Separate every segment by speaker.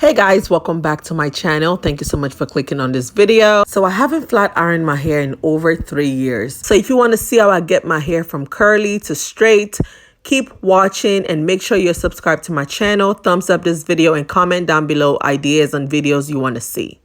Speaker 1: Hey guys, welcome back to my channel. Thank you so much for clicking on this video. So I haven't flat ironed my hair in over 3 years. So if you want to see how I get my hair from curly to straight, keep watching and make sure you're subscribed to my channel. Thumbs up this video and comment down below ideas and videos you want to see.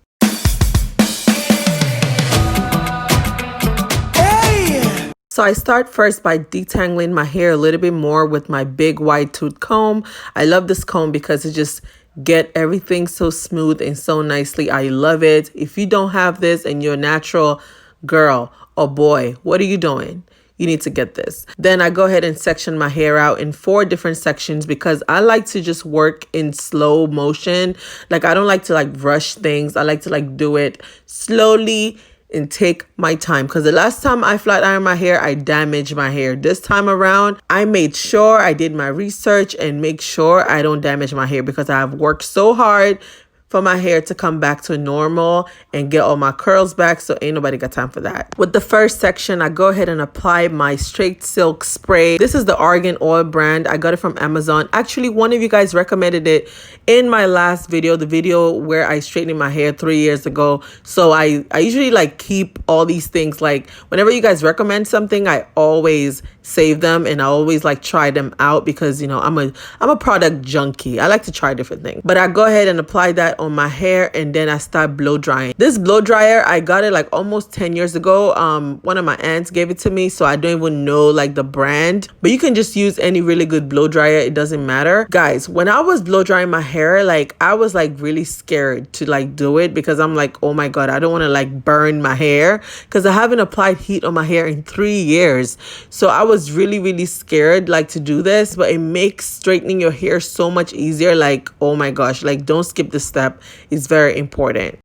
Speaker 1: So I start first by detangling my hair a little bit more with my big wide tooth comb. I love this comb because it just get everything so smooth and so nicely. I love it. If you don't have this and you're a natural girl or boy, what are you doing? You need to get this. Then I go ahead and section my hair out in 4 different sections because I like to just work in slow motion. Like I don't like to rush things. I like to do it slowly and take my time, because the last time I flat ironed my hair, I damaged my hair. This time around, I made sure I did my research and make sure I don't damage my hair, because I have worked so hard for my hair to come back to normal and get all my curls back, so ain't nobody got time for that. With the first section, I go ahead and apply my straight silk spray. This is the Argan oil brand. I got it from Amazon. Actually, one of you guys recommended it in my last video, the video where I straightened my hair 3 years ago. So I usually keep all these things. Whenever you guys recommend something, I always save them and I always try them out, because I'm a product junkie. I like to try different things. But I go ahead and apply that on my hair and then I start blow drying. This blow dryer, I got it almost 10 years ago. One of my aunts gave it to me, so I don't even know the brand, but you can just use any really good blow dryer. It doesn't matter. Guys, when I was blow drying my hair, I was really scared to do it, because I'm oh my god, I don't want to burn my hair, because I haven't applied heat on my hair in 3 years. So I was really scared to do this, but it makes straightening your hair so much easier. Oh my gosh, don't skip this step. It's very important.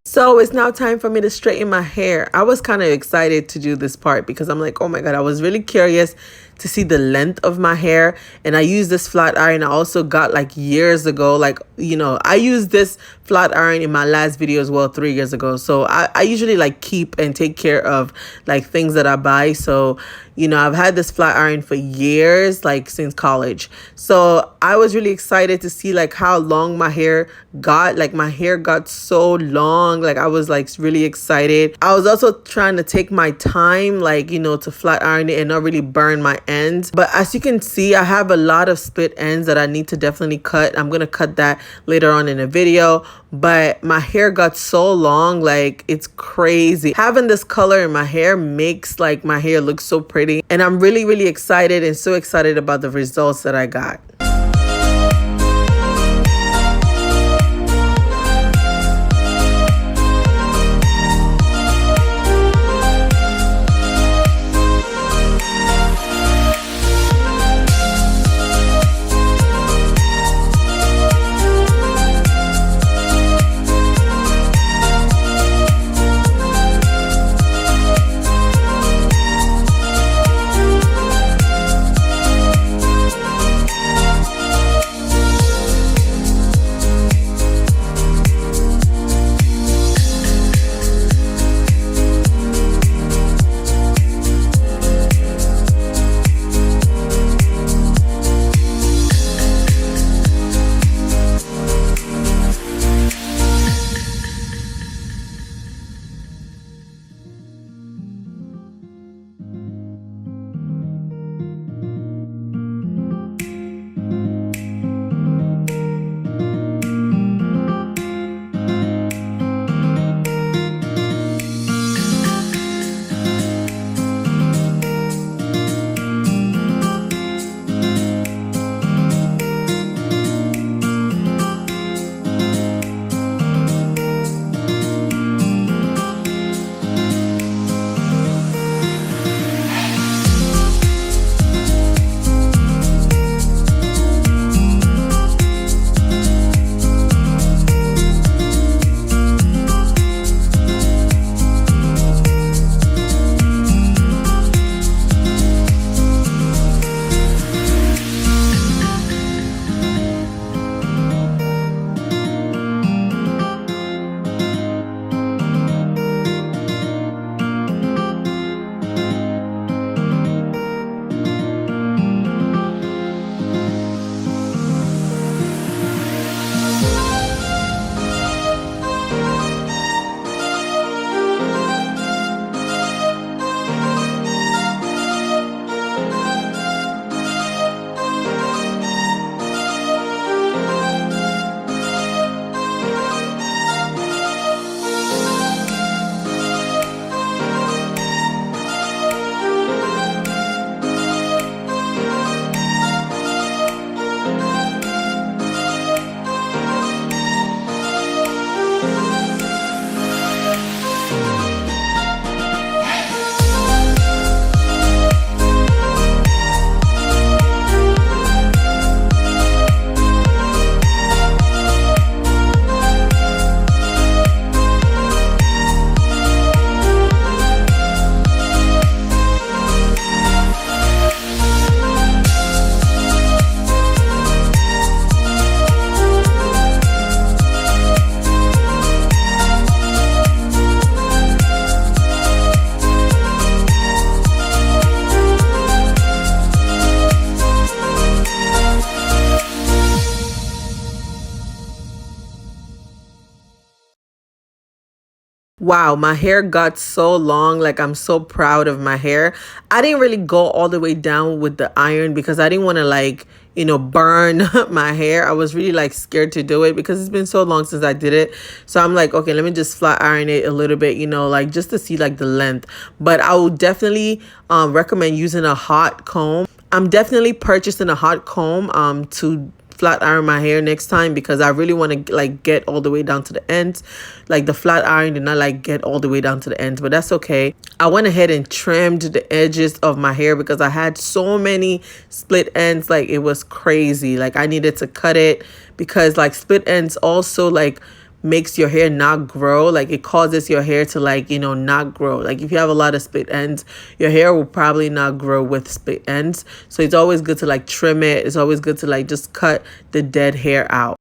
Speaker 1: So it's now time for me to straighten my hair. I was kind of excited to do this part because I'm oh my god, I was really curious to see the length of my hair. And I used this flat iron I also got years ago. I used this flat iron in my last video as well 3 years ago. So I usually keep and take care of things that I buy. So I've had this flat iron for years, since college. So I was really excited to see how long my hair got. My hair got so long. I was really excited. I was also trying to take my time, to flat iron it and not really burn my ends. But as you can see, I have a lot of split ends that I need to definitely cut. I'm gonna cut that later on in a video. But my hair got so long, it's crazy. Having this color in my hair makes my hair look so pretty, and I'm really excited and so excited about the results that I got. Wow, my hair got so long. Like, I'm so proud of my hair. I didn't really go all the way down with the iron because I didn't want to, like, burn my hair. I was really like scared to do it because it's been so long since I did it. So I'm like, okay, let me just flat iron it a little bit, like just to see like the length. But I would definitely recommend using a hot comb. I'm definitely purchasing a hot comb to flat iron my hair next time because I really want to like get all the way down to the ends. Like the flat iron did not like get all the way down to the ends, but that's okay. I went ahead and trimmed the edges of my hair because I had so many split ends. Like it was crazy. Like I needed to cut it because like split ends also like makes your hair not grow. Like it causes your hair to like not grow. Like if you have a lot of split ends, your hair will probably not grow with split ends. So it's always good to like trim it. It's always good to like just cut the dead hair out.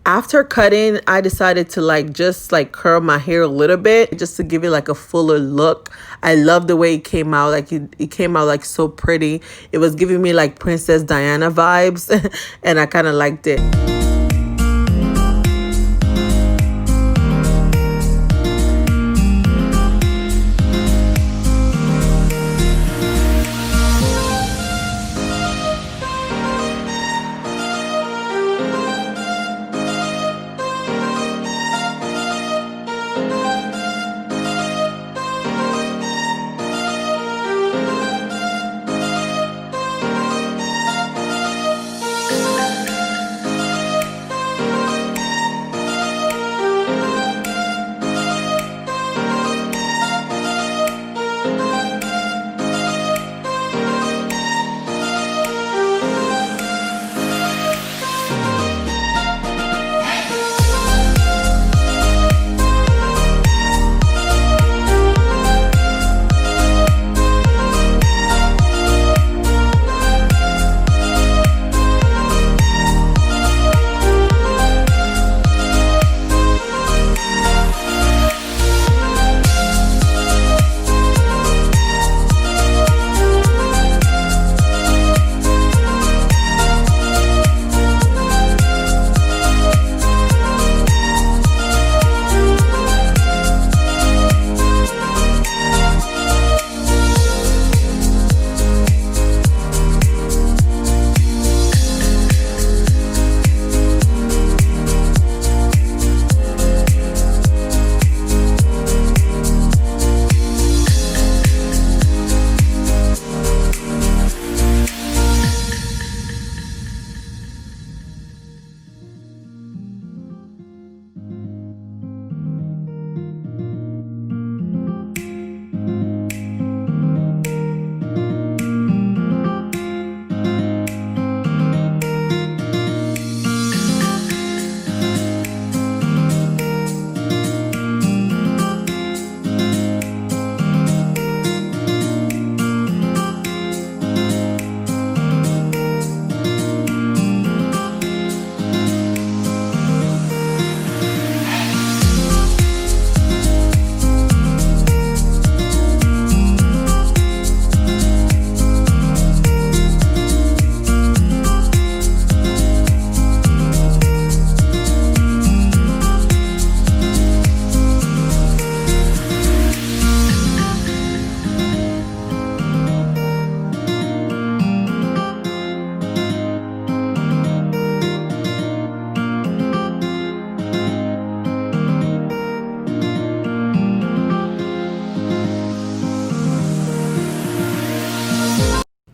Speaker 1: After cutting, I decided to like just like curl my hair a little bit just to give it like a fuller look. I love the way it came out. Like it came out like so pretty. It was giving me like Princess Diana vibes and I kind of liked it.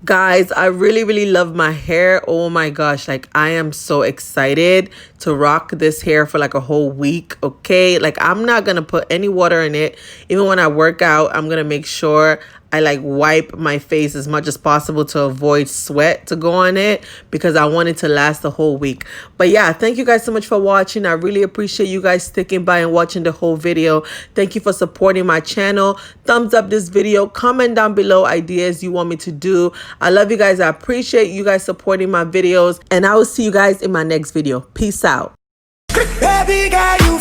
Speaker 1: Guys, I really love my hair. Oh my gosh, like I am so excited to rock this hair for like a whole week. Okay, like I'm not gonna put any water in it. Even when I work out, I'm gonna make sure I like wipe my face as much as possible to avoid sweat to go on it, because I want it to last the whole week. But yeah, thank you guys so much for watching. I really appreciate you guys sticking by and watching the whole video. Thank you for supporting my channel. Thumbs up this video, comment down below ideas you want me to do. I love you guys. I appreciate you guys supporting my videos, and I will see you guys in my next video. Peace out.
Speaker 2: Baby girl,